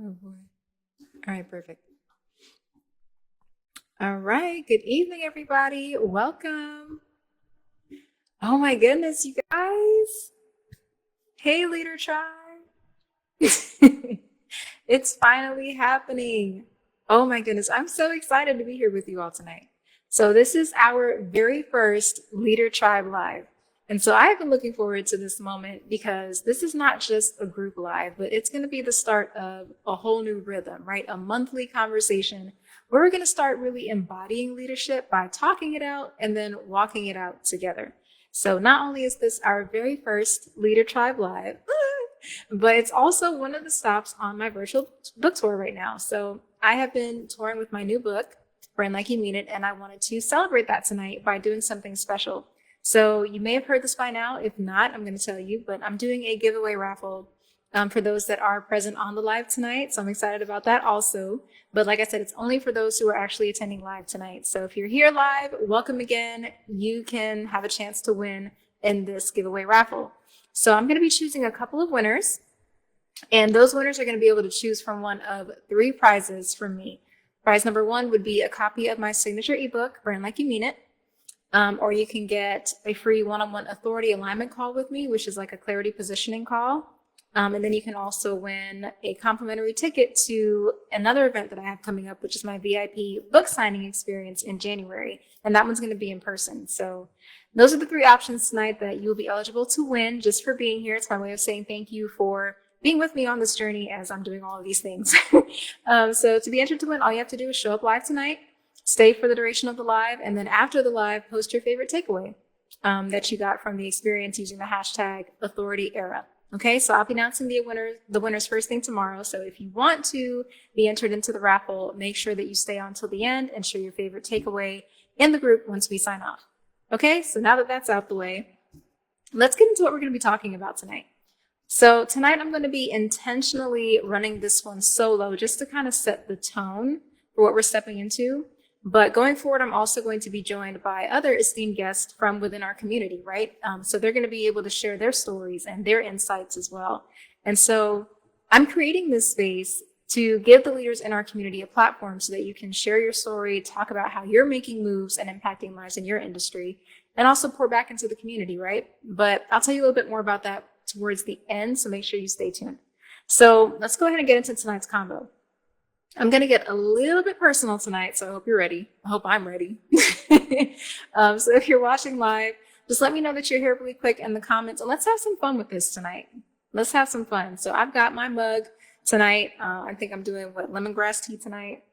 Oh boy. All right, perfect. All right. Good evening, everybody. Welcome. Oh my goodness, you guys. Hey, Leader Tribe. It's finally happening. Oh my goodness. I'm so excited to be here with you all tonight. So, this is our very first Leader Tribe Live. And so, I've been looking forward to this moment because this is not just a group live, but it's going to be the start of a whole new rhythm, right? A monthly conversation where we're going to start really embodying leadership by talking it out and then walking it out together. So, not only is this our very first Leader Tribe Live, but it's also one of the stops on my virtual book tour right now. So I have been touring with my new book, Brand Like You Mean It, and I wanted to celebrate that tonight by doing something special. So you may have heard this by now. If not, I'm going to tell you, but I'm doing a giveaway raffle for those that are present on the live tonight. So I'm excited about that also. But like I said, it's only for those who are actually attending live tonight. So if you're here live, welcome again. You can have a chance to win in this giveaway raffle. So I'm going to be choosing a couple of winners, and those winners are going to be able to choose from one of three prizes from me. Prize number one would be a copy of my signature ebook, Brand Like You Mean It. Or you can get a free one-on-one authority alignment call with me, which is like a clarity positioning call. And then you can also win a complimentary ticket to another event that I have coming up, which is my VIP book signing experience in January. And that one's going to be in person. So those are the three options tonight that you'll be eligible to win just for being here. It's my way of saying thank you for being with me on this journey as I'm doing all of these things. So to be entered to win, all you have to do is show up live tonight, stay for the duration of the live, and then after the live, post your favorite takeaway that you got from the experience using the hashtag #AuthorityEra. Okay, so I'll be announcing the winners first thing tomorrow. So if you want to be entered into the raffle, make sure that you stay on till the end and share your favorite takeaway in the group once we sign off. Okay, so now that that's out the way, let's get into what we're going to be talking about tonight. So tonight I'm going to be intentionally running this one solo just to kind of set the tone for what we're stepping into. But going forward, I'm also going to be joined by other esteemed guests from within our community, right? So they're going to be able to share their stories and their insights as well. And so I'm creating this space to give the leaders in our community a platform so that you can share your story, talk about how you're making moves and impacting lives in your industry, and also pour back into the community, right? But I'll tell you a little bit more about that towards the end, so make sure you stay tuned. So let's go ahead and get into tonight's combo. I'm going to get a little bit personal tonight, so I hope you're ready. I hope I'm ready. So if you're watching live, just let me know that you're here really quick in the comments, and let's have some fun with this tonight. Let's have some fun. So I've got my mug tonight. I think I'm doing lemongrass tea tonight,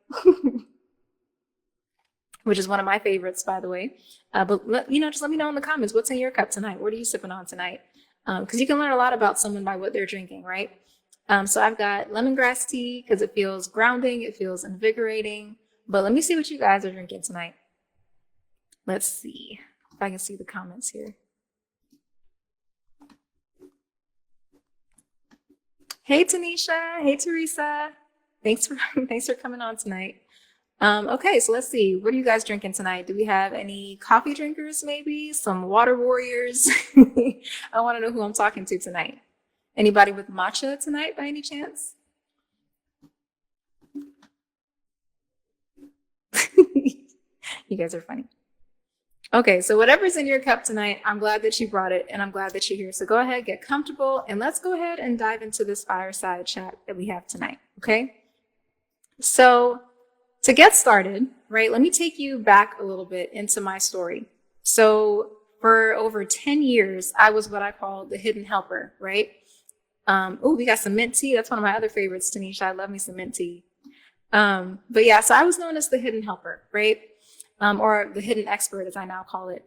which is one of my favorites, by the way. But just let me know in the comments, what's in your cup tonight? What are you sipping on tonight? Because you can learn a lot about someone by what they're drinking, right? So I've got lemongrass tea because it feels grounding, it feels invigorating. But let me see what you guys are drinking tonight. Let's see if I can see the comments here. Hey, Tanisha. Hey, Teresa. Thanks for coming on tonight. Okay, so let's see. What are you guys drinking tonight? Do we have any coffee drinkers, maybe? Some water warriors? I want to know who I'm talking to tonight. Anybody with matcha tonight by any chance? You guys are funny. Okay, so whatever's in your cup tonight, I'm glad that you brought it and I'm glad that you're here. So go ahead, get comfortable, and let's go ahead and dive into this fireside chat that we have tonight, okay? So to get started, right, let me take you back a little bit into my story. So for over 10 years, I was what I call the hidden helper, right? We got some mint tea. That's one of my other favorites, Tanisha. I love me some mint tea. But yeah, so I was known as the hidden helper, right? Or the hidden expert, as I now call it.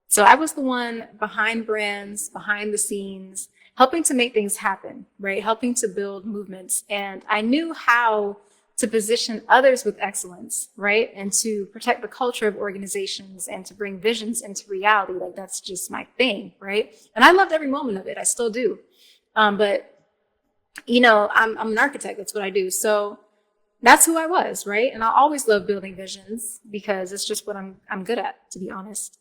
So I was the one behind brands, behind the scenes, helping to make things happen, right? Helping to build movements. And I knew how to position others with excellence, right? And to protect the culture of organizations and to bring visions into reality. Like, that's just my thing, right? And I loved every moment of it. I still do. But I'm an architect. That's what I do. So that's who I was, right? And I always love building visions because it's just what I'm good at, to be honest.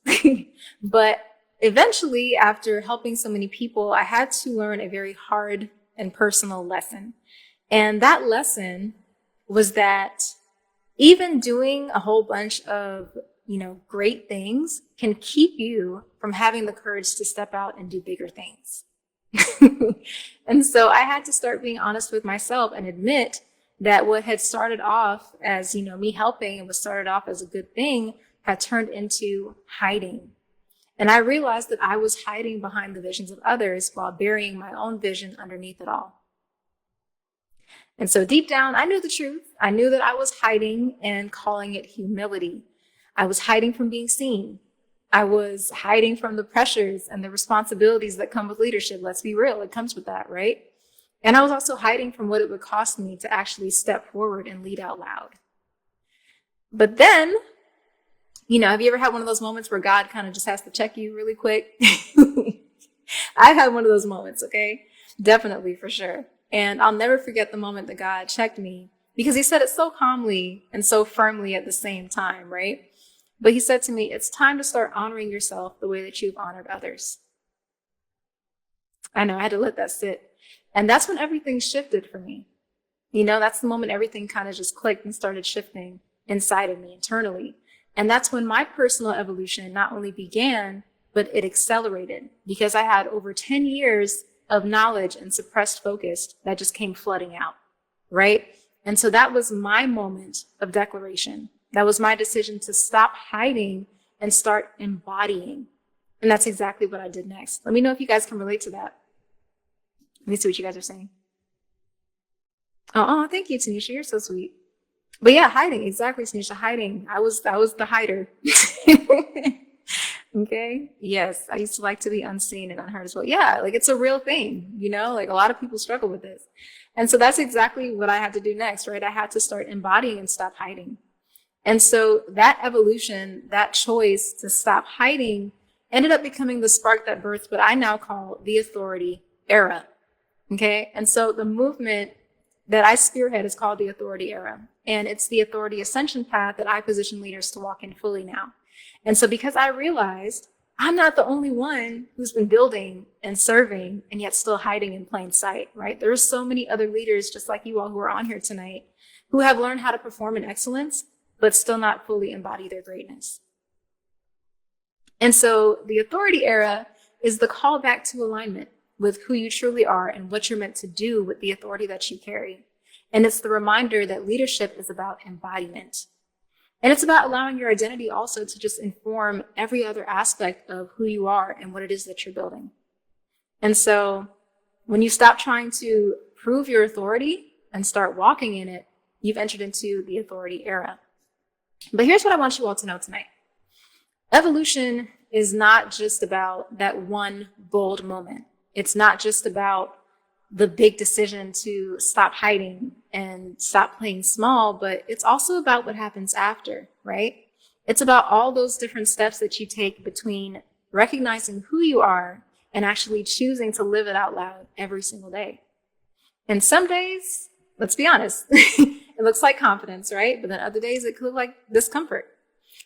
But eventually, after helping so many people, I had to learn a very hard and personal lesson. And that lesson was that even doing a whole bunch of, great things can keep you from having the courage to step out and do bigger things. And so I had to start being honest with myself and admit that what had started off as, me helping and was started off as a good thing had turned into hiding. And I realized that I was hiding behind the visions of others while burying my own vision underneath it all. And so deep down, I knew the truth. I knew that I was hiding and calling it humility. I was hiding from being seen. I was hiding from the pressures and the responsibilities that come with leadership. Let's be real, it comes with that, right? And I was also hiding from what it would cost me to actually step forward and lead out loud. But then, have you ever had one of those moments where God kind of just has to check you really quick? I've had one of those moments, okay? Definitely, for sure. And I'll never forget the moment that God checked me, because he said it so calmly and so firmly at the same time, right? But he said to me, it's time to start honoring yourself the way that you've honored others. I know, I had to let that sit. And that's when everything shifted for me. That's the moment everything kind of just clicked and started shifting inside of me internally. And that's when my personal evolution not only began, but it accelerated, because I had over 10 years of knowledge and suppressed focus that just came flooding out, right? And so that was my moment of declaration. That was my decision to stop hiding and start embodying. And that's exactly what I did next. Let me know if you guys can relate to that. Let me see what you guys are saying. Oh, thank you, Tanisha. You're so sweet. But yeah, hiding. Exactly, Tanisha. Hiding. I was the hider. Okay. Yes. I used to like to be unseen and unheard as well. Yeah. Like, it's a real thing, like a lot of people struggle with this. And so that's exactly what I had to do next, right? I had to start embodying and stop hiding. And so that evolution, that choice to stop hiding, ended up becoming the spark that birthed what I now call the authority era. Okay. And so the movement that I spearhead is called the authority era. And it's the authority ascension path that I position leaders to walk in fully now. And so because I realized I'm not the only one who's been building and serving and yet still hiding in plain sight, right? There's so many other leaders just like you all who are on here tonight who have learned how to perform in excellence, but still not fully embody their greatness. And so the authority era is the call back to alignment with who you truly are and what you're meant to do with the authority that you carry. And it's the reminder that leadership is about embodiment. And it's about allowing your identity also to just inform every other aspect of who you are and what it is that you're building. And so when you stop trying to prove your authority and start walking in it, you've entered into the authority era. But here's what I want you all to know tonight. Evolution is not just about that one bold moment. It's not just about the big decision to stop hiding and stop playing small, but it's also about what happens after, right? It's about all those different steps that you take between recognizing who you are and actually choosing to live it out loud every single day. And some days, let's be honest, it looks like confidence, right? But then other days it could look like discomfort.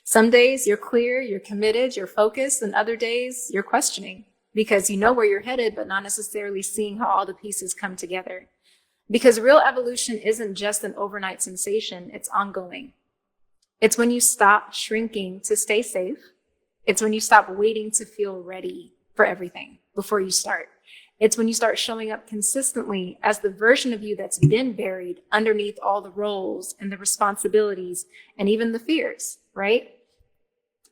Some days you're clear, you're committed, you're focused, and other days you're questioning because you know where you're headed, but not necessarily seeing how all the pieces come together. Because real evolution isn't just an overnight sensation, it's ongoing. It's when you stop shrinking to stay safe. It's when you stop waiting to feel ready for everything before you start. It's when you start showing up consistently as the version of you that's been buried underneath all the roles and the responsibilities and even the fears, right?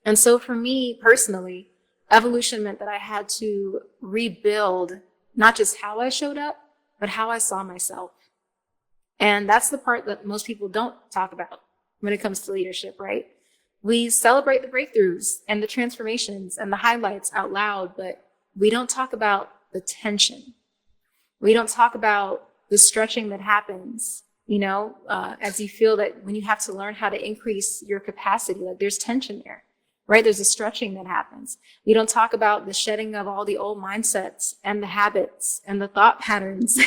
And so for me personally, evolution meant that I had to rebuild not just how I showed up, but how I saw myself. And that's the part that most people don't talk about when it comes to leadership, right? We celebrate the breakthroughs and the transformations and the highlights out loud, but we don't talk about the tension. We don't talk about the stretching that happens, as you feel that when you have to learn how to increase your capacity, like there's tension there, right? There's a stretching that happens. We don't talk about the shedding of all the old mindsets and the habits and the thought patterns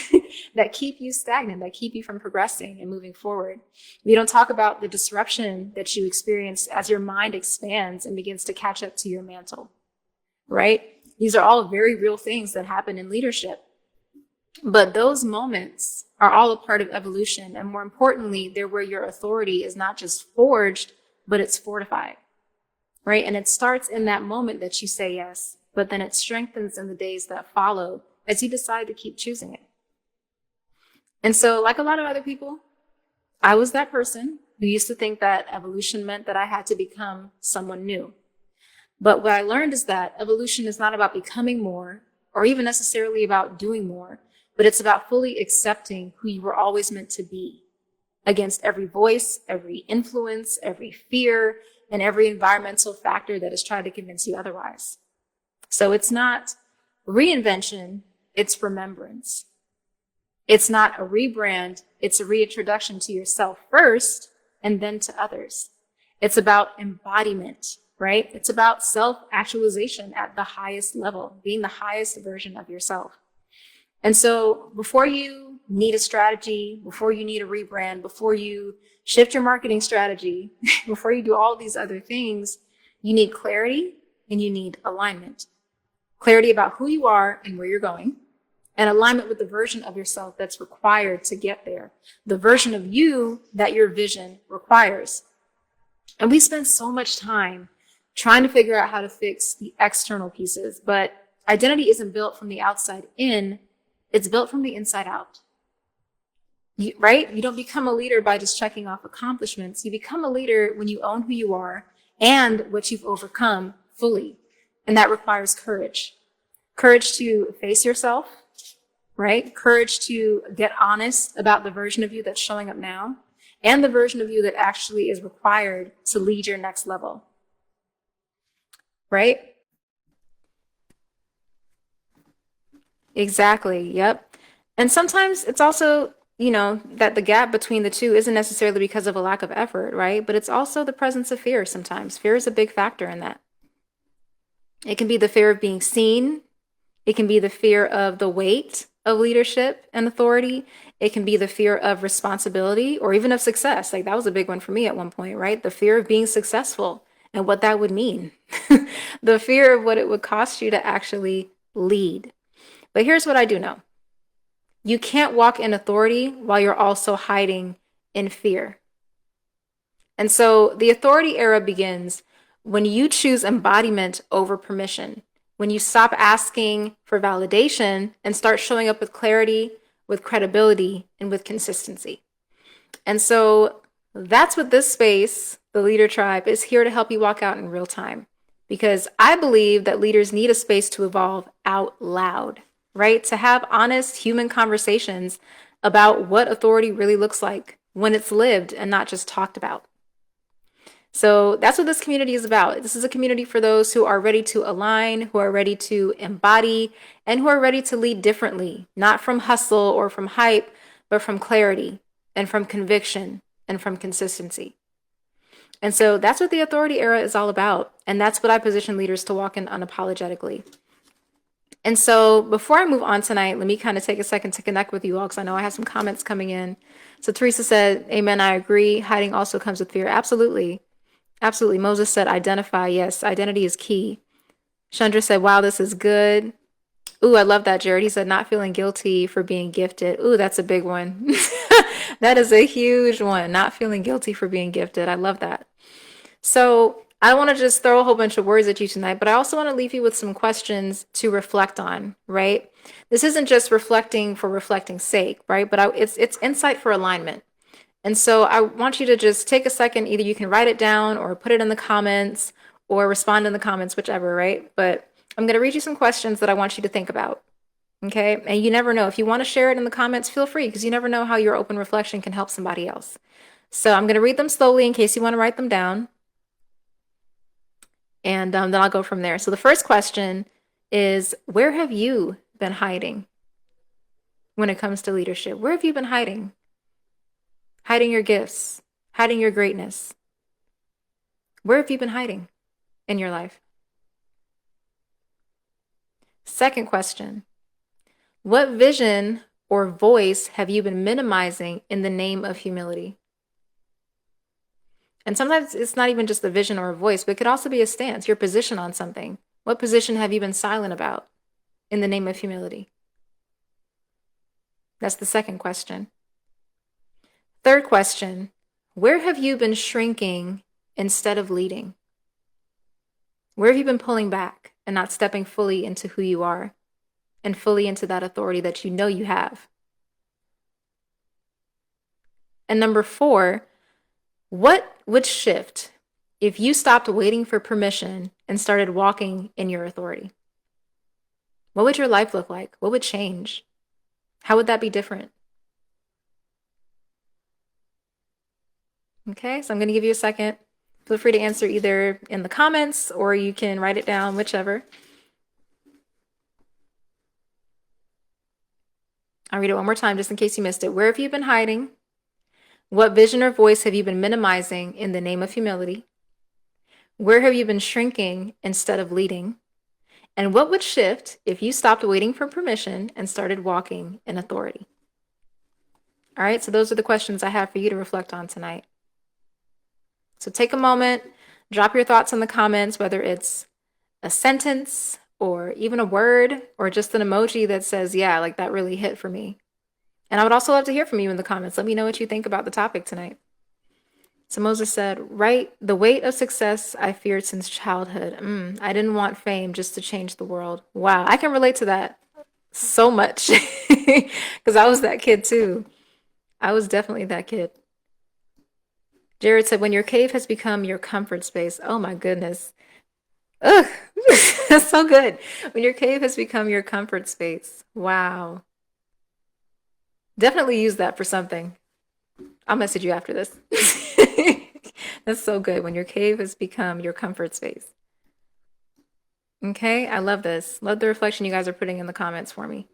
that keep you stagnant, that keep you from progressing and moving forward. We don't talk about the disruption that you experience as your mind expands and begins to catch up to your mantle, right? These are all very real things that happen in leadership. But those moments are all a part of evolution. And more importantly, they're where your authority is not just forged, but it's fortified, right? And it starts in that moment that you say yes, but then it strengthens in the days that follow as you decide to keep choosing it. And so, like a lot of other people, I was that person who used to think that evolution meant that I had to become someone new. But what I learned is that evolution is not about becoming more or even necessarily about doing more, but it's about fully accepting who you were always meant to be against every voice, every influence, every fear, and every environmental factor that has tried to convince you otherwise. So it's not reinvention, it's remembrance. It's not a rebrand, it's a reintroduction to yourself first and then to others. It's about embodiment, right? It's about self-actualization at the highest level, being the highest version of yourself. And so before you need a strategy, before you need a rebrand, before you shift your marketing strategy, before you do all these other things, you need clarity and you need alignment. Clarity about who you are and where you're going, and alignment with the version of yourself that's required to get there, the version of you that your vision requires. And we spend so much time trying to figure out how to fix the external pieces, but identity isn't built from the outside in, it's built from the inside out. Right? You don't become a leader by just checking off accomplishments. You become a leader when you own who you are and what you've overcome fully. And that requires courage. Courage to face yourself, right? Courage to get honest about the version of you that's showing up now and the version of you that actually is required to lead your next level, right? Exactly. Yep. And sometimes it's also, that the gap between the two isn't necessarily because of a lack of effort, right? But it's also the presence of fear sometimes. Fear is a big factor in that. It can be the fear of being seen. It can be the fear of the weight of leadership and authority. It can be the fear of responsibility or even of success. Like that was a big one for me at one point, right? The fear of being successful and what that would mean. The fear of what it would cost you to actually lead. But here's what I do know. You can't walk in authority while you're also hiding in fear. And so the authority era begins when you choose embodiment over permission, when you stop asking for validation and start showing up with clarity, with credibility, and with consistency. And so that's what this space, the Leader Tribe, is here to help you walk out in real time. Because I believe that leaders need a space to evolve out loud, right? To have honest human conversations about what authority really looks like when it's lived and not just talked about. So that's what this community is about. This is a community for those who are ready to align, who are ready to embody, and who are ready to lead differently, not from hustle or from hype, but from clarity and from conviction and from consistency. And so that's what the authority era is all about. And that's what I position leaders to walk in unapologetically. And so before I move on tonight, let me kind of take a second to connect with you all because I know I have some comments coming in. So Teresa said, amen, I agree. Hiding also comes with fear. Absolutely. Absolutely. Moses said, identify. Yes, identity is key. Chandra said, wow, this is good. Ooh, I love that, Jared. He said, not feeling guilty for being gifted. Ooh, that's a big one. That is a huge one. Not feeling guilty for being gifted. I love that. So I want to just throw a whole bunch of words at you tonight, but I also want to leave you with some questions to reflect on, right? This isn't just reflecting for reflecting's sake, right? But it's insight for alignment. And so I want you to just take a second. Either you can write it down or put it in the comments or respond in the comments, whichever, right? But I'm going to read you some questions that I want you to think about. Okay. And you never know. If you want to share it in the comments, feel free because you never know how your open reflection can help somebody else. So I'm going to read them slowly in case you want to write them down. And then I'll go from there. So the first question is, where have you been hiding when it comes to leadership? Where have you been hiding? Hiding your gifts, hiding your greatness. Where have you been hiding in your life? Second question, what vision or voice have you been minimizing in the name of humility? And sometimes it's not even just a vision or a voice, but it could also be a stance, your position on something. What position have you been silent about in the name of humility? That's the second question. Third question, where have you been shrinking instead of leading? Where have you been pulling back and not stepping fully into who you are and fully into that authority that you know you have? And number four, what would shift if you stopped waiting for permission and started walking in your authority? What would your life look like? What would change? How would that be different? Okay, so I'm going to give you a second. Feel free to answer either in the comments or you can write it down, whichever. I'll read it one more time just in case you missed it. Where have you been hiding? What vision or voice have you been minimizing in the name of humility? Where have you been shrinking instead of leading? And what would shift if you stopped waiting for permission and started walking in authority? All right, so those are the questions I have for you to reflect on tonight. So take a moment, drop your thoughts in the comments, whether it's a sentence or even a word or just an emoji that says, yeah, like that really hit for me. And I would also love to hear from you in the comments. Let me know what you think about the topic tonight. So Moses said, right, the weight of success I feared since childhood. I didn't want fame just to change the world. Wow, I can relate to that so much because I was that kid too. I was definitely that kid. Jared said, when your cave has become your comfort space. Oh my goodness. Ugh, that's so good. When your cave has become your comfort space. Wow. Definitely use that for something. I'll message you after this. That's so good. When your cave has become your comfort space. Okay, I love this. Love the reflection you guys are putting in the comments for me.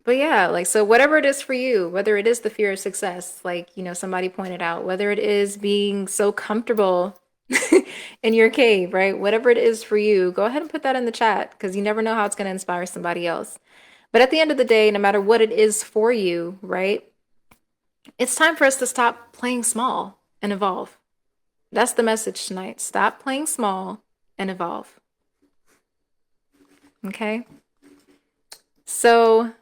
But yeah, like, so whatever it is for you, whether it is the fear of success, like, somebody pointed out, whether it is being so comfortable in your cave, right? Whatever it is for you, go ahead and put that in the chat because you never know how it's going to inspire somebody else. But at the end of the day, no matter what it is for you, right? It's time for us to stop playing small and evolve. That's the message tonight. Stop playing small and evolve. Okay? So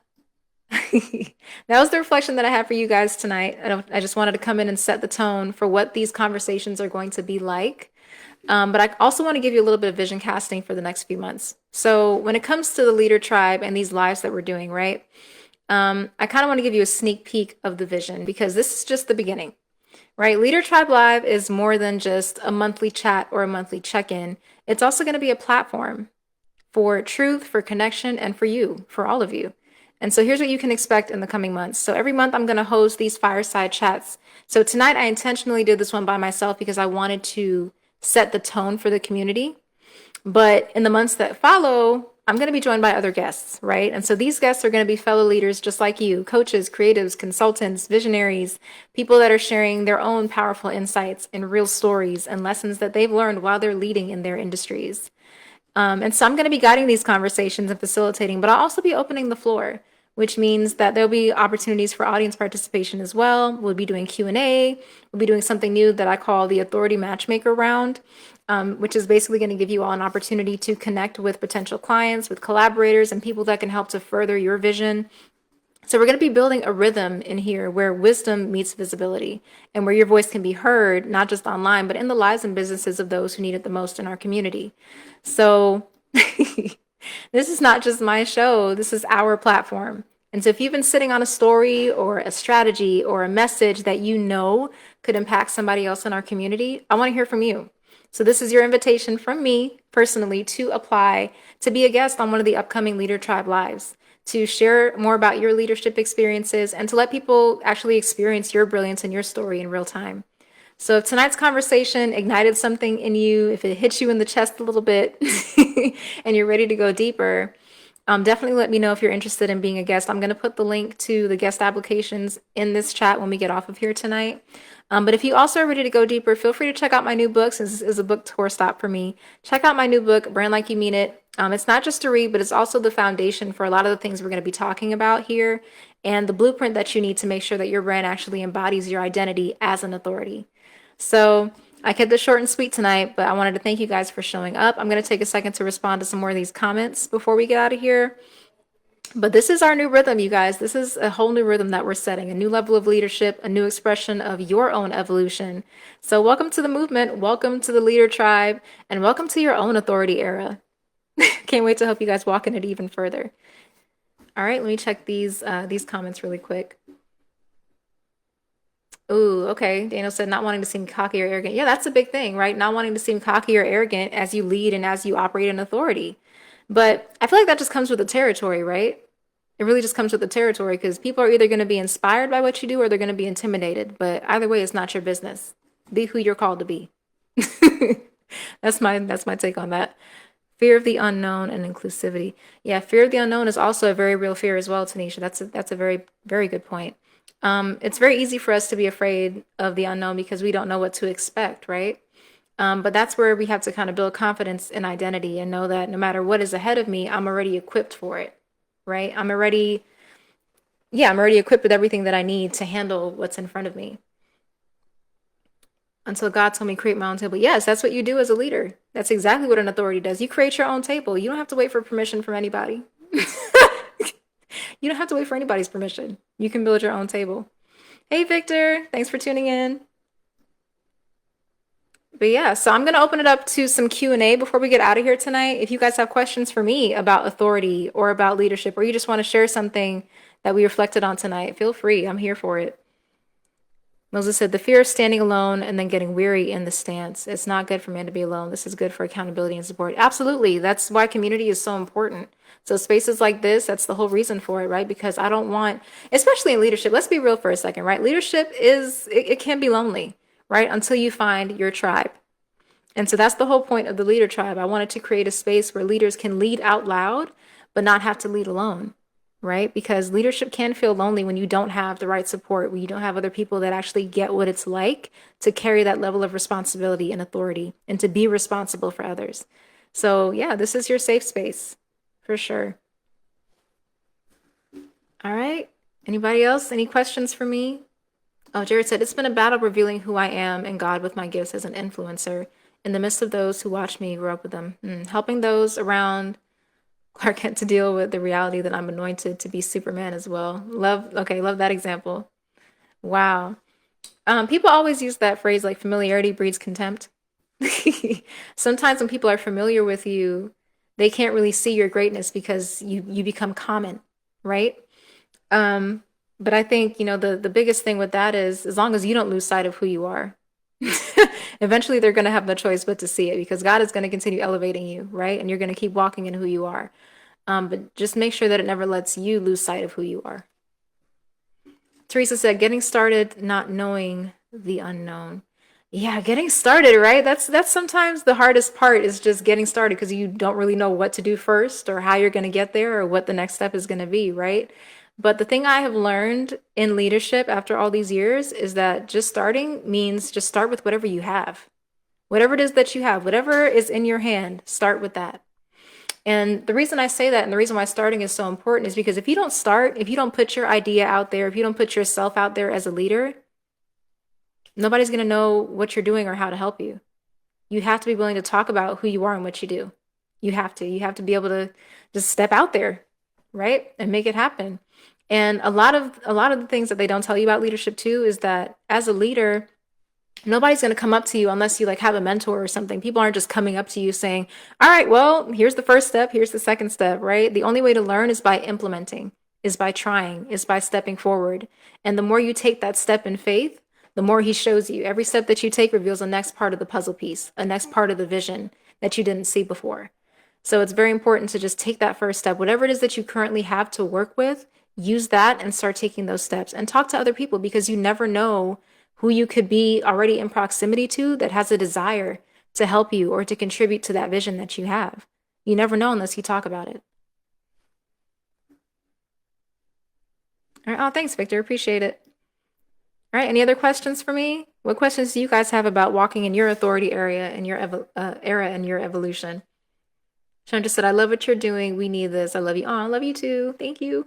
that was the reflection that I had for you guys tonight. I just wanted to come in and set the tone for what these conversations are going to be like. But I also want to give you a little bit of vision casting for the next few months. So when it comes to the leader tribe and these lives that we're doing, right? I kind of want to give you a sneak peek of the vision because this is just the beginning, right? Leader Tribe Live is more than just a monthly chat or a monthly check-in. It's also going to be a platform for truth, for connection, and for you, for all of you. And so here's what you can expect in the coming months. So every month I'm going to host these fireside chats. So tonight I intentionally did this one by myself because I wanted to set the tone for the community. But in the months that follow, I'm going to be joined by other guests, right? And so these guests are going to be fellow leaders just like you, coaches, creatives, consultants, visionaries, people that are sharing their own powerful insights and real stories and lessons that they've learned while they're leading in their industries. And so I'm going to be guiding these conversations and facilitating, but I'll also be opening the floor, which means that there'll be opportunities for audience participation as well. We'll be doing Q&A. We'll be doing something new that I call the Authority Matchmaker Round, which is basically going to give you all an opportunity to connect with potential clients, with collaborators, and people that can help to further your vision. So we're going to be building a rhythm in here where wisdom meets visibility and where your voice can be heard, not just online, but in the lives and businesses of those who need it the most in our community. So this is not just my show, this is our platform. And so if you've been sitting on a story or a strategy or a message that you know could impact somebody else in our community, I want to hear from you. So this is your invitation from me personally to apply to be a guest on one of the upcoming Leader Tribe Lives, to share more about your leadership experiences and to let people actually experience your brilliance and your story in real time. So if tonight's conversation ignited something in you, if it hits you in the chest a little bit and you're ready to go deeper, definitely let me know if you're interested in being a guest. I'm going to put the link to the guest applications in this chat when we get off of here tonight. But if you also are ready to go deeper, feel free to check out my new books. This is a book tour stop for me. Check out my new book, Brand Like You Mean It. It's not just a read, but it's also the foundation for a lot of the things we're going to be talking about here and the blueprint that you need to make sure that your brand actually embodies your identity as an authority. So I kept this short and sweet tonight, but I wanted to thank you guys for showing up. I'm going to take a second to respond to some more of these comments before we get out of here. But this is our new rhythm, you guys. This is a whole new rhythm that we're setting, a new level of leadership, a new expression of your own evolution. So, welcome to the movement, welcome to the leader tribe, and welcome to your own authority era. Can't wait to help you guys walk in it even further. All right, let me check these comments really quick. Ooh, okay. Daniel said not wanting to seem cocky or arrogant. Yeah, that's a big thing, right? Not wanting to seem cocky or arrogant as you lead and as you operate in authority. But I feel like that just comes with the territory, right? It really just comes with the territory because people are either going to be inspired by what you do or they're going to be intimidated. But either way, it's not your business. Be who you're called to be. That's my take on that. Fear of the unknown and inclusivity. Yeah, fear of the unknown is also a very real fear as well, Tanisha. That's a very, very good point. It's very easy for us to be afraid of the unknown because we don't know what to expect, right? But that's where we have to kind of build confidence in identity and know that no matter what is ahead of me, I'm already equipped for it, right? I'm already equipped with everything that I need to handle what's in front of me. Until God told me create my own table. Yes, that's what you do as a leader. That's exactly what an authority does. You create your own table. You don't have to wait for permission from anybody. You don't have to wait for anybody's permission. You can build your own table. Hey, Victor. Thanks for tuning in. But yeah, so I'm going to open it up to some Q&A before we get out of here tonight. If you guys have questions for me about authority or about leadership, or you just want to share something that we reflected on tonight, feel free. I'm here for it. Moses said, the fear of standing alone and then getting weary in the stance. It's not good for man to be alone. This is good for accountability and support. Absolutely. That's why community is so important. So spaces like this, that's the whole reason for it, right? Because I don't want, especially in leadership, let's be real for a second, right? Leadership it can be lonely, right? Until you find your tribe. And so that's the whole point of the leader tribe. I wanted to create a space where leaders can lead out loud, but not have to lead alone, right? Because leadership can feel lonely when you don't have the right support, when you don't have other people that actually get what it's like to carry that level of responsibility and authority and to be responsible for others. So, yeah, this is your safe space for sure. All right. Anybody else? Any questions for me? Oh, Jared said, it's been a battle revealing who I am and God with my gifts as an influencer in the midst of those who watch me grow up with them. Helping those around Clark Kent to deal with the reality that I'm anointed to be Superman as well. Love that example. Wow. People always use that phrase like familiarity breeds contempt. Sometimes when people are familiar with you, they can't really see your greatness because you become common, right? Um, but I think, the biggest thing with that is as long as you don't lose sight of who you are, eventually they're going to have no choice but to see it because God is going to continue elevating you, right? And you're going to keep walking in who you are. But just make sure that it never lets you lose sight of who you are. Teresa said, getting started, not knowing the unknown. Yeah, getting started, right? That's sometimes the hardest part is just getting started because you don't really know what to do first or how you're going to get there or what the next step is going to be, right? But the thing I have learned in leadership after all these years is that just starting means just start with whatever you have. Whatever it is that you have, whatever is in your hand, start with that. And the reason I say that and the reason why starting is so important is because if you don't start, if you don't put your idea out there, if you don't put yourself out there as a leader, nobody's going to know what you're doing or how to help you. You have to be willing to talk about who you are and what you do. You have to. You have to be able to just step out there, right? And make it happen. And a lot of the things that they don't tell you about leadership too is that as a leader, nobody's going to come up to you unless you like have a mentor or something. People aren't just coming up to you saying, all right, well, here's the first step, here's the second step, right? The only way to learn is by implementing, is by trying, is by stepping forward. And the more you take that step in faith, the more he shows you. Every step that you take reveals the next part of the puzzle piece, a next part of the vision that you didn't see before. So it's very important to just take that first step. Whatever it is that you currently have to work with, use that and start taking those steps and talk to other people because you never know who you could be already in proximity to that has a desire to help you or to contribute to that vision that you have. You never know unless you talk about it. All right. Oh, thanks, Victor. Appreciate it. All right. Any other questions for me? What questions do you guys have about walking in your authority area and your era and your evolution? Chandra said, I love what you're doing. We need this. I love you. Oh, I love you too. Thank you.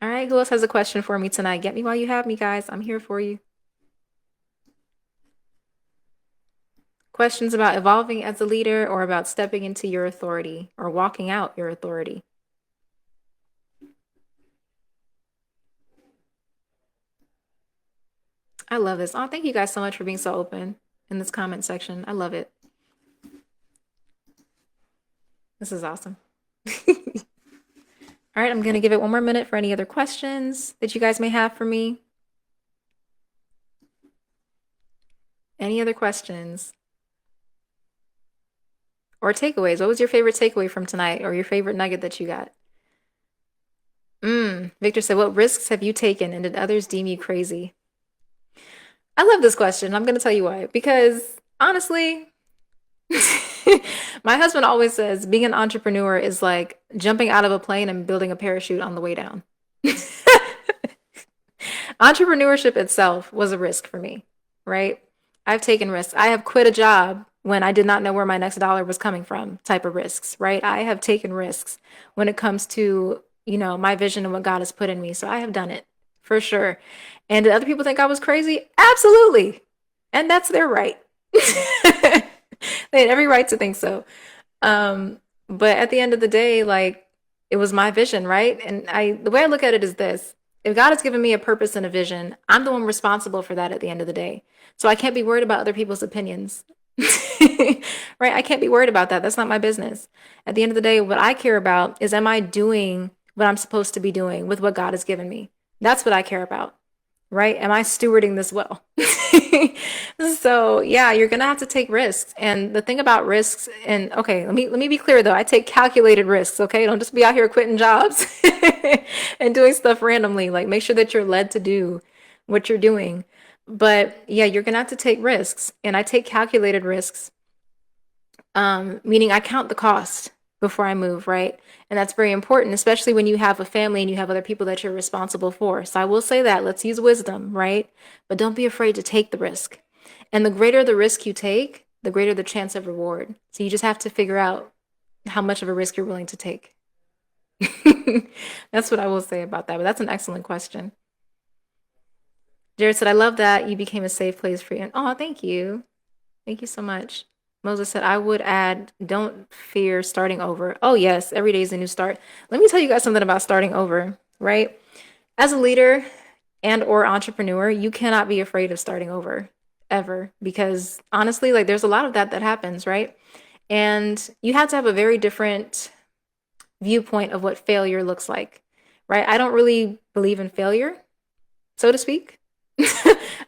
All right. Who else has a question for me tonight? Get me while you have me, guys. I'm here for you. Questions about evolving as a leader or about stepping into your authority or walking out your authority? I love this. Oh, thank you guys so much for being so open in this comment section. I love it. This is awesome. All right, I'm going to give it one more minute for any other questions that you guys may have for me. Any other questions? Or takeaways? What was your favorite takeaway from tonight or your favorite nugget that you got? Victor said, what risks have you taken and did others deem you crazy? I love this question. I'm going to tell you why. Because honestly, my husband always says being an entrepreneur is like jumping out of a plane and building a parachute on the way down. Entrepreneurship itself was a risk for me, right? I've taken risks. I have quit a job when I did not know where my next dollar was coming from, type of risks, right? I have taken risks when it comes to, my vision and what God has put in me. So I have done it for sure. And did other people think I was crazy? Absolutely. And that's their right. They had every right to think so. But at the end of the day, like it was my vision, right? And the way I look at it is this. If God has given me a purpose and a vision, I'm the one responsible for that at the end of the day. So I can't be worried about other people's opinions. Right? I can't be worried about that. That's not my business. At the end of the day, what I care about is, am I doing what I'm supposed to be doing with what God has given me? That's what I care about, right? Am I stewarding this well? So yeah, you're gonna have to take risks. And the thing about risks, and okay, let me be clear though, I take calculated risks, okay? Don't just be out here quitting jobs and doing stuff randomly. Like make sure that you're led to do what you're doing. But yeah, you're gonna have to take risks. And I take calculated risks, meaning I count the cost before I move, right? And that's very important, especially when you have a family and you have other people that you're responsible for. So I will say that let's use wisdom, right? But don't be afraid to take the risk. And the greater the risk you take, the greater the chance of reward. So you just have to figure out how much of a risk you're willing to take. That's what I will say about that. But that's an excellent question. Jared said, I love that you became a safe place for you. Oh, thank you. Thank you so much. Moses said, I would add, don't fear starting over. Oh, yes, every day is a new start. Let me tell you guys something about starting over, right? As a leader and or entrepreneur, you cannot be afraid of starting over ever, because honestly, like there's a lot of that happens, right? And you have to have a very different viewpoint of what failure looks like, right? I don't really believe in failure, so to speak.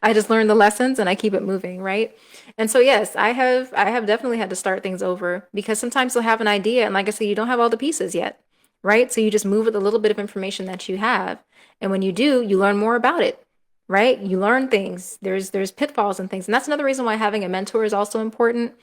I just learn the lessons and I keep it moving, right? And so yes, I have definitely had to start things over because sometimes you'll have an idea and like I said, you don't have all the pieces yet, right? So you just move with a little bit of information that you have. And when you do, you learn more about it, right? You learn things. There's pitfalls and things. And that's another reason why having a mentor is also important,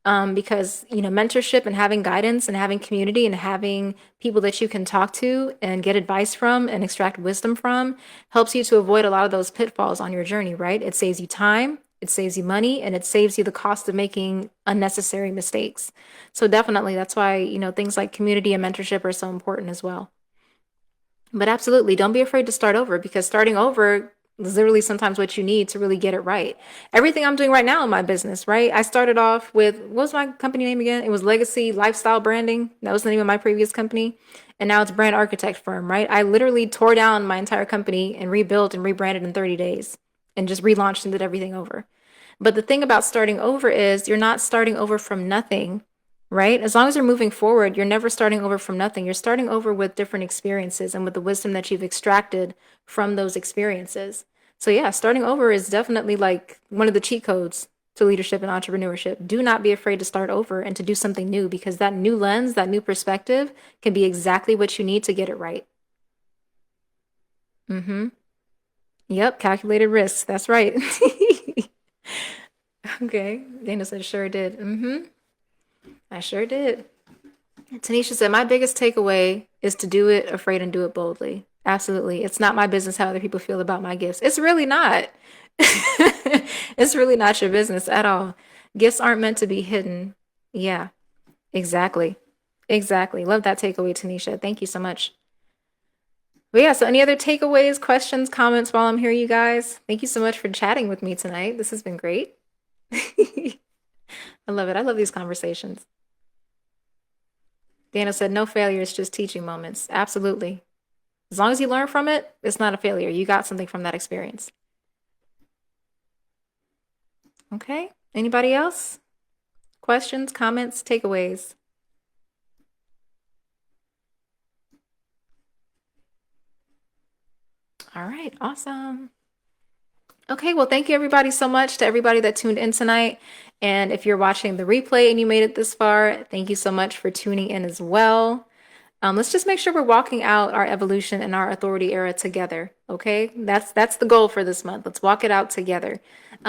because mentorship and having guidance and having community and having people that you can talk to and get advice from and extract wisdom from helps you to avoid a lot of those pitfalls on your journey, right? It saves you time, it saves you money, and it saves you the cost of making unnecessary mistakes. So definitely that's why things like community and mentorship are so important as well. But absolutely, don't be afraid to start over, because starting over is literally sometimes what you need to really get it right. Everything I'm doing right now in my business, right? I started off with, what was my company name again? It was Legacy Lifestyle Branding. That was the name of my previous company. And now it's Brand Architect Firm, right? I literally tore down my entire company and rebuilt and rebranded in 30 days and just relaunched and did everything over. But the thing about starting over is you're not starting over from nothing, right? As long as you're moving forward, you're never starting over from nothing. You're starting over with different experiences and with the wisdom that you've extracted from those experiences. So yeah, starting over is definitely like one of the cheat codes to leadership and entrepreneurship. Do not be afraid to start over and to do something new, because that new lens, that new perspective can be exactly what you need to get it right. Mm-hmm. Yep, calculated risks. That's right. Okay. Dana said, sure did. Mm-hmm. I sure did. Tanisha said, my biggest takeaway is to do it afraid and do it boldly. Absolutely. It's not my business how other people feel about my gifts. It's really not. It's really not your business at all. Gifts aren't meant to be hidden. Yeah, exactly. Exactly. Love that takeaway, Tanisha. Thank you so much. But yeah, so any other takeaways, questions, comments while I'm here, you guys? Thank you so much for chatting with me tonight. This has been great. I love it. I love these conversations. Daniel said, no failures, just teaching moments. Absolutely. As long as you learn from it, it's not a failure. You got something from that experience. Okay. Anybody else? Questions, comments, takeaways? All right. Awesome. Okay, well, thank you everybody so much to everybody that tuned in tonight. And if you're watching the replay and you made it this far, thank you so much for tuning in as well. Let's just make sure we're walking out our evolution and our authority era together. Okay, that's the goal for this month. Let's walk it out together.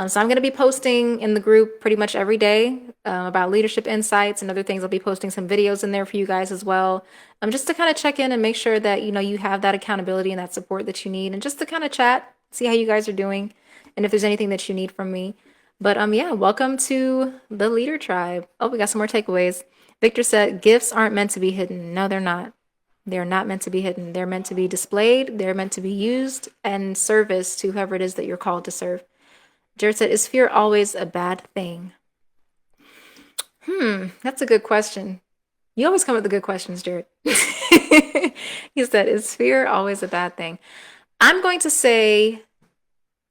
So I'm going to be posting in the group pretty much every day about leadership insights and other things. I'll be posting some videos in there for you guys as well, just to kind of check in and make sure that you have that accountability and that support that you need, and just to kind of chat, see how you guys are doing, and if there's anything that you need from me. But yeah, welcome to the Leader Tribe. Oh, we got some more takeaways. Victor said, gifts aren't meant to be hidden. No, they're not. They're not meant to be hidden. They're meant to be displayed. They're meant to be used and service to whoever it is that you're called to serve. Jared said, is fear always a bad thing? That's a good question. You always come with the good questions, Jared. He said, is fear always a bad thing? I'm going to say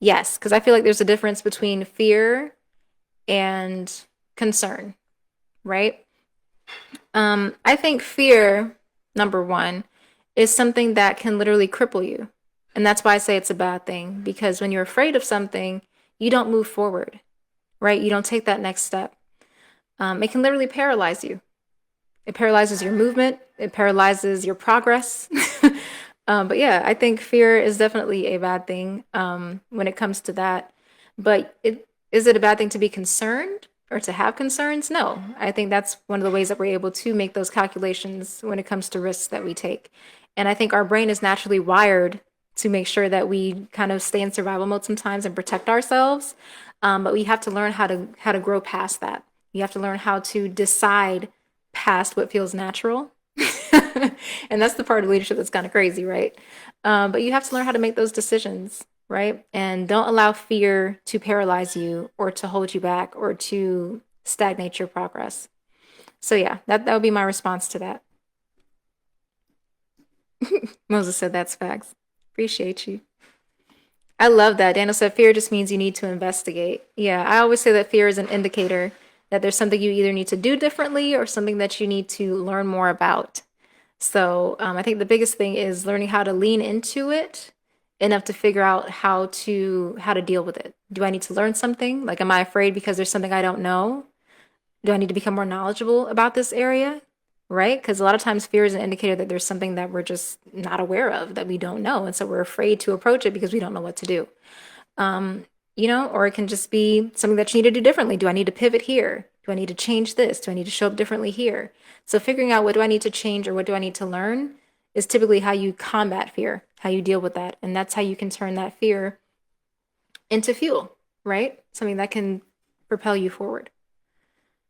yes, because I feel like there's a difference between fear and concern, right? I think fear, number one, is something that can literally cripple you. And that's why I say it's a bad thing, because when you're afraid of something, you don't move forward, right? You don't take that next step. It can literally paralyze you. It paralyzes your movement. It paralyzes your progress. But yeah, I think fear is definitely a bad thing when it comes to that. But is it a bad thing to be concerned or to have concerns? No. I think that's one of the ways that we're able to make those calculations when it comes to risks that we take. And I think our brain is naturally wired to make sure that we kind of stay in survival mode sometimes and protect ourselves. But we have to learn how to grow past that. You have to learn how to decide past what feels natural. And that's the part of leadership that's kind of crazy, right? But you have to learn how to make those decisions, right? And don't allow fear to paralyze you or to hold you back or to stagnate your progress. So yeah, that would be my response to that. Moses said that's facts. Appreciate you. I love that. Daniel said fear just means you need to investigate. Yeah, I always say that fear is an indicator that there's something you either need to do differently or something that you need to learn more about. So I think the biggest thing is learning how to lean into it enough to figure out how to deal with it. Do I need to learn something? Like, am I afraid because there's something I don't know? Do I need to become more knowledgeable about this area? Right? Because a lot of times fear is an indicator that there's something that we're just not aware of, that we don't know. And so we're afraid to approach it because we don't know what to do. Or it can just be something that you need to do differently. Do I need to pivot here? Do I need to change this? Do I need to show up differently here? So figuring out what do I need to change or what do I need to learn is typically how you combat fear, how you deal with that. And that's how you can turn that fear into fuel, right? Something that can propel you forward.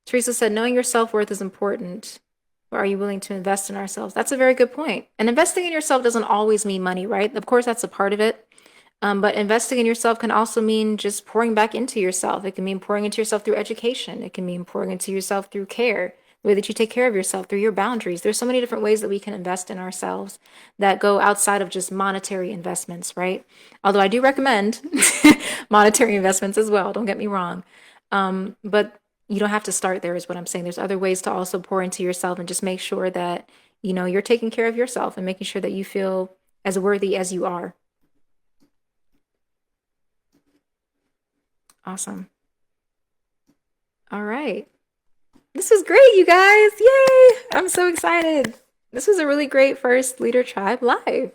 Teresa said, knowing your self-worth is important. Or are you willing to invest in ourselves? That's a very good point. And investing in yourself doesn't always mean money, right? Of course, that's a part of it. But investing in yourself can also mean just pouring back into yourself. It can mean pouring into yourself through education. It can mean pouring into yourself through care, the way that you take care of yourself, through your boundaries. There's so many different ways that we can invest in ourselves that go outside of just monetary investments, right? Although I do recommend monetary investments as well, don't get me wrong. But you don't have to start there, is what I'm saying. There's other ways to also pour into yourself and just make sure that, you're taking care of yourself and making sure that you feel as worthy as you are. Awesome. All right. This was great, you guys. Yay! I'm so excited. This was a really great first Leader Tribe live.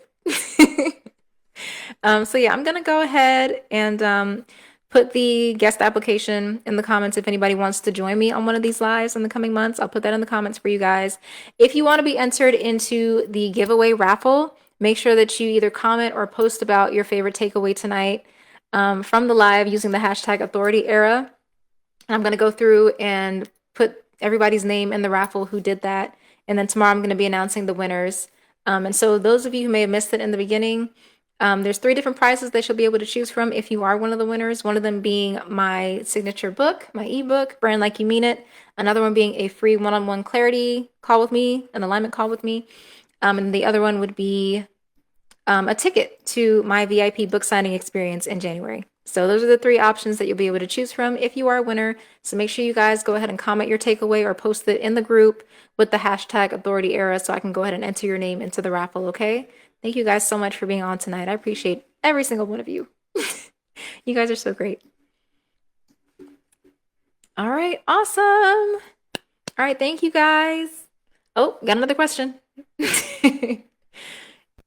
So yeah, I'm gonna go ahead and put the guest application in the comments if anybody wants to join me on one of these lives in the coming months. I'll put that in the comments for you guys. If you want to be entered into the giveaway raffle, make sure that you either comment or post about your favorite takeaway tonight from the live using the hashtag authority era. And I'm going to go through and put everybody's name in the raffle who did that. And then tomorrow I'm going to be announcing the winners. And so those of you who may have missed it in the beginning, There's three different prizes that you'll be able to choose from if you are one of the winners. One of them being my signature book, my ebook, Brand Like You Mean It. Another one being a free one-on-one clarity call with me, an alignment call with me. And the other one would be a ticket to my VIP book signing experience in January. So those are the three options that you'll be able to choose from if you are a winner. So make sure you guys go ahead and comment your takeaway or post it in the group with the hashtag authority era so I can go ahead and enter your name into the raffle, okay? Thank you guys so much for being on tonight. I appreciate every single one of you. You guys are so great. All right, awesome. All right, thank you guys. Oh, got another question.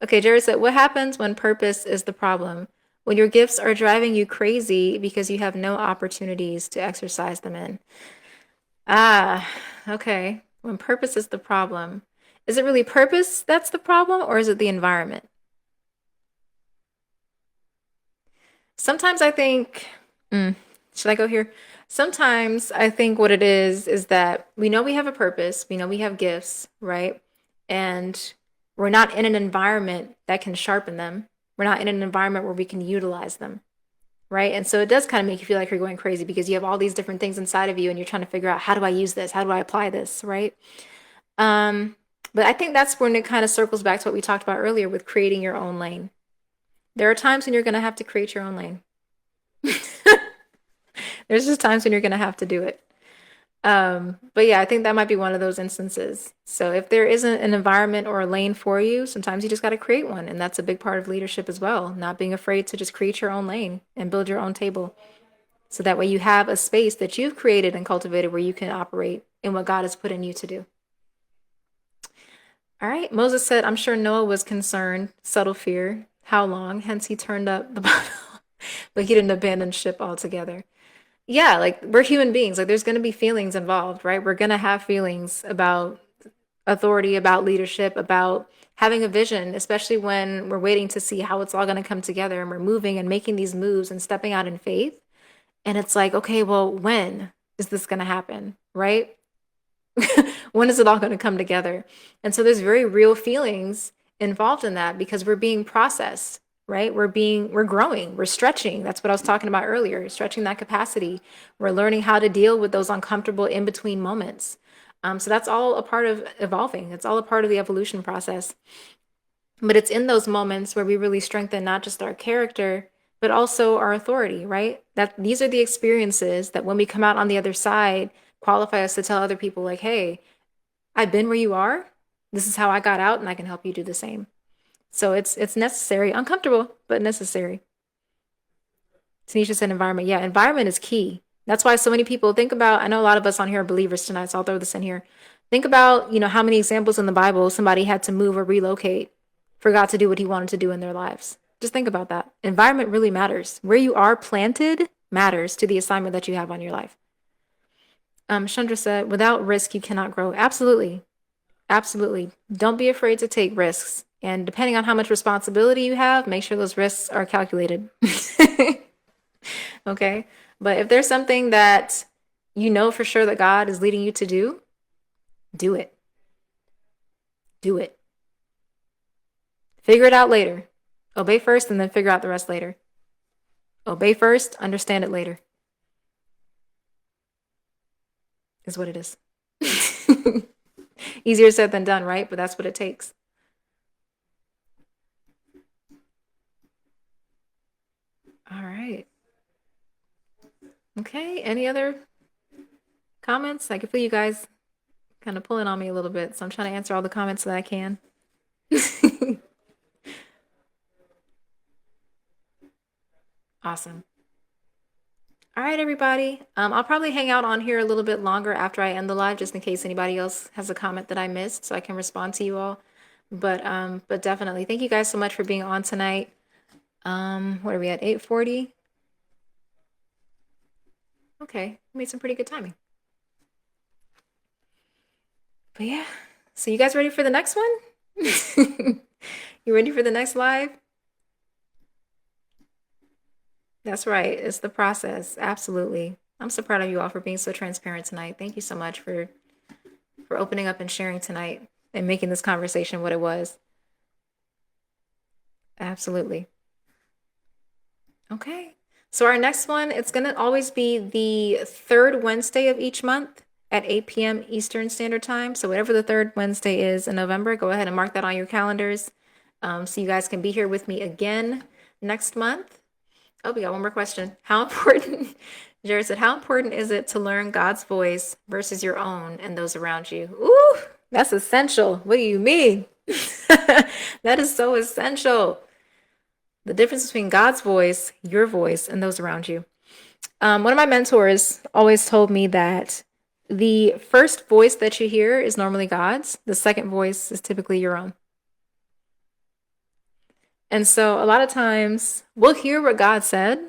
Okay, Jared said, what happens when purpose is the problem? When your gifts are driving you crazy because you have no opportunities to exercise them in. Ah, okay. When purpose is the problem. Is it really purpose that's the problem, or is it the environment? Sometimes I think, should I go here? Sometimes I think what it is that we know we have a purpose, we know we have gifts, right? And we're not in an environment that can sharpen them. We're not in an environment where we can utilize them, right? And so it does kind of make you feel like you're going crazy because you have all these different things inside of you and you're trying to figure out, how do I use this? How do I apply this, right? Um, but I think that's when it kind of circles back to what we talked about earlier with creating your own lane. There are times when you're going to have to create your own lane. There's just times when you're going to have to do it. But yeah, I think that might be one of those instances. So if there isn't an environment or a lane for you, sometimes you just got to create one. And that's a big part of leadership as well. Not being afraid to just create your own lane and build your own table. So that way you have a space that you've created and cultivated where you can operate in what God has put in you to do. All right. Moses said, I'm sure Noah was concerned, subtle fear. How long? Hence he turned up the bottle, but he didn't abandon ship altogether. Yeah, like we're human beings. Like there's going to be feelings involved, right? We're going to have feelings about authority, about leadership, about having a vision, especially when we're waiting to see how it's all going to come together and we're moving and making these moves and stepping out in faith. And it's like, okay, well, when is this going to happen, right? When is it all going to come together? And so there's very real feelings involved in that because we're being processed, right? We're growing, we're stretching. That's what I was talking about earlier, stretching that capacity. We're learning how to deal with those uncomfortable in between moments. So that's all a part of evolving. It's all a part of the evolution process. But it's in those moments where we really strengthen not just our character, but also our authority, right? That these are the experiences that when we come out on the other side, qualify us to tell other people, like, hey, I've been where you are. This is how I got out, and I can help you do the same. So it's necessary, uncomfortable, but necessary. Tanisha said environment. Yeah, environment is key. That's why so many people think about, I know a lot of us on here are believers tonight, so I'll throw this in here. Think about, how many examples in the Bible somebody had to move or relocate, forgot to do what he wanted to do in their lives. Just think about that. Environment really matters. Where you are planted matters to the assignment that you have on your life. Chandra said, without risk, you cannot grow. Absolutely. Absolutely. Don't be afraid to take risks. And depending on how much responsibility you have, make sure those risks are calculated. Okay. But if there's something that you know for sure that God is leading you to do, do it. Do it. Figure it out later. Obey first and then figure out the rest later. Obey first, understand it later. Is what it is. Easier said than done, right? But that's what it takes. All right. Okay. Any other comments? I can feel you guys kind of pulling on me a little bit, so I'm trying to answer all the comments that I can. Awesome. All right, everybody. I'll probably hang out on here a little bit longer after I end the live, just in case anybody else has a comment that I missed, so I can respond to you all. But definitely, thank you guys so much for being on tonight. What are we at? 8:40. Okay, made some pretty good timing. But yeah, so you guys ready for the next one? You ready for the next live? That's right. It's the process. Absolutely. I'm so proud of you all for being so transparent tonight. Thank you so much for opening up and sharing tonight and making this conversation what it was. Absolutely. Okay. So our next one, it's going to always be the third Wednesday of each month at 8 p.m. Eastern Standard Time. So whatever the third Wednesday is in November, go ahead and mark that on your calendars, so you guys can be here with me again next month. Oh, we got one more question. How important, Jared said, how important is it to learn God's voice versus your own and those around you? Ooh, that's essential. What do you mean? That is so essential. The difference between God's voice, your voice, and those around you. One of my mentors always told me that the first voice that you hear is normally God's. The second voice is typically your own. And so a lot of times we'll hear what God said,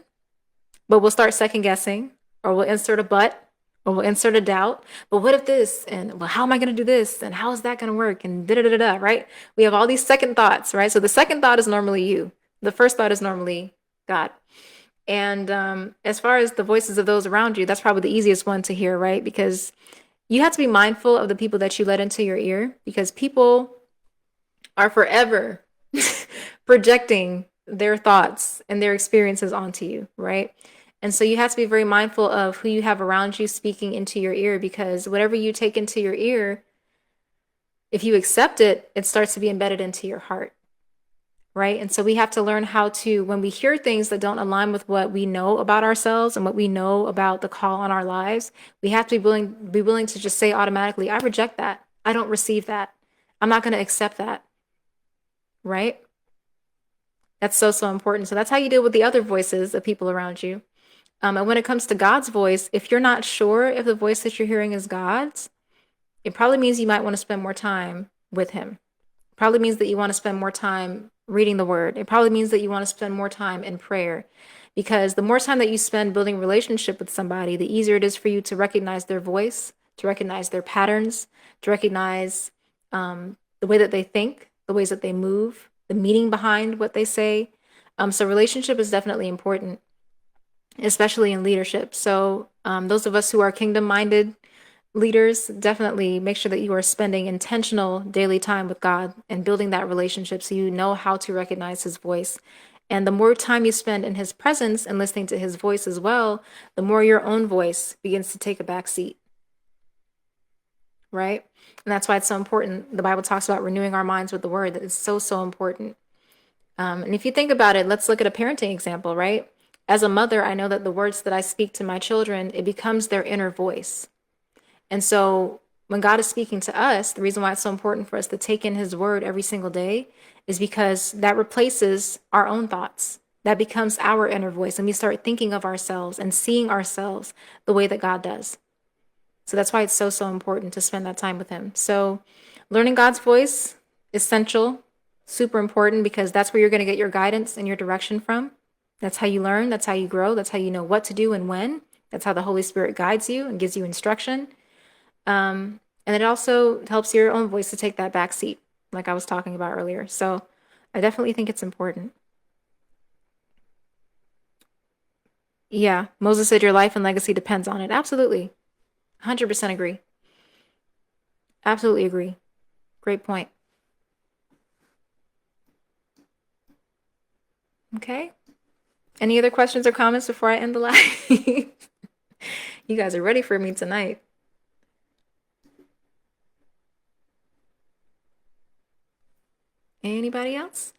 but we'll start second guessing, or we'll insert a but, or we'll insert a doubt. But what if this? And well, how am I going to do this? And how is that going to work? And da da da da, right? We have all these second thoughts, right? So the second thought is normally you. The first thought is normally God. And as far as the voices of those around you, that's probably the easiest one to hear, right? Because you have to be mindful of the people that you let into your ear, because people are forever projecting their thoughts and their experiences onto you, right? And so you have to be very mindful of who you have around you speaking into your ear, because whatever you take into your ear, if you accept it, it starts to be embedded into your heart, right? And so we have to learn how to, when we hear things that don't align with what we know about ourselves and what we know about the call on our lives, we have to be willing to just say automatically, I reject that. I don't receive that. I'm not going to accept that, right? That's so, so important. So that's how you deal with the other voices of people around you. And when it comes to God's voice, if you're not sure if the voice that you're hearing is God's, it probably means you might want to spend more time with Him. It probably means that you want to spend more time reading the Word. It probably means that you want to spend more time in prayer. Because the more time that you spend building a relationship with somebody, the easier it is for you to recognize their voice, to recognize their patterns, to recognize the way that they think, the ways that they move, the meaning behind what they say. So relationship is definitely important, especially in leadership. So those of us who are kingdom-minded leaders, definitely make sure that you are spending intentional daily time with God and building that relationship so you know how to recognize His voice. And the more time you spend in His presence and listening to His voice as well, the more your own voice begins to take a back seat, right? And that's why it's so important. The Bible talks about renewing our minds with the Word. That is so, so important. And if you think about it, let's look at a parenting example, right? As a mother, I know that the words that I speak to my children, it becomes their inner voice. And so when God is speaking to us, the reason why it's so important for us to take in His word every single day is because that replaces our own thoughts. That becomes our inner voice. And we start thinking of ourselves and seeing ourselves the way that God does. So that's why it's so, so important to spend that time with Him. So learning God's voice, essential, super important, because that's where you're going to get your guidance and your direction from. That's how you learn. That's how you grow. That's how you know what to do and when. That's how the Holy Spirit guides you and gives you instruction. And it also helps your own voice to take that back seat, like I was talking about earlier. So I definitely think it's important. Yeah, Moses said your life and legacy depends on it. Absolutely. 100% agree. Absolutely agree. Great point. Okay. Any other questions or comments before I end the live? You guys are ready for me tonight. Anybody else?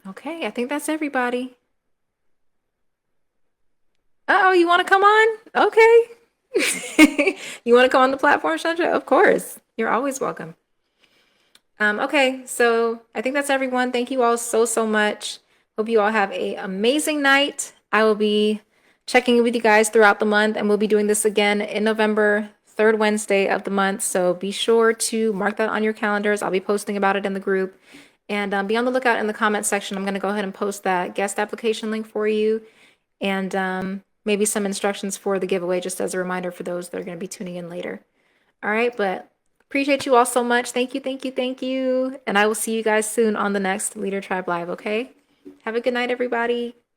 Okay, I think that's everybody. Oh, you want to come on? Okay. You want to come on the platform, Chandra? Of course. You're always welcome. Okay, so I think that's everyone. Thank you all so, so much. Hope you all have an amazing night. I will be checking in with you guys throughout the month, and we'll be doing this again in November, third Wednesday of the month. So be sure to mark that on your calendars. I'll be posting about it in the group. And be on the lookout in the comment section. I'm going to go ahead and post that guest application link for you, and maybe some instructions for the giveaway, just as a reminder for those that are going to be tuning in later. All right, but appreciate you all so much. Thank you, thank you, thank you. And I will see you guys soon on the next Leader Tribe Live, okay? Have a good night, everybody.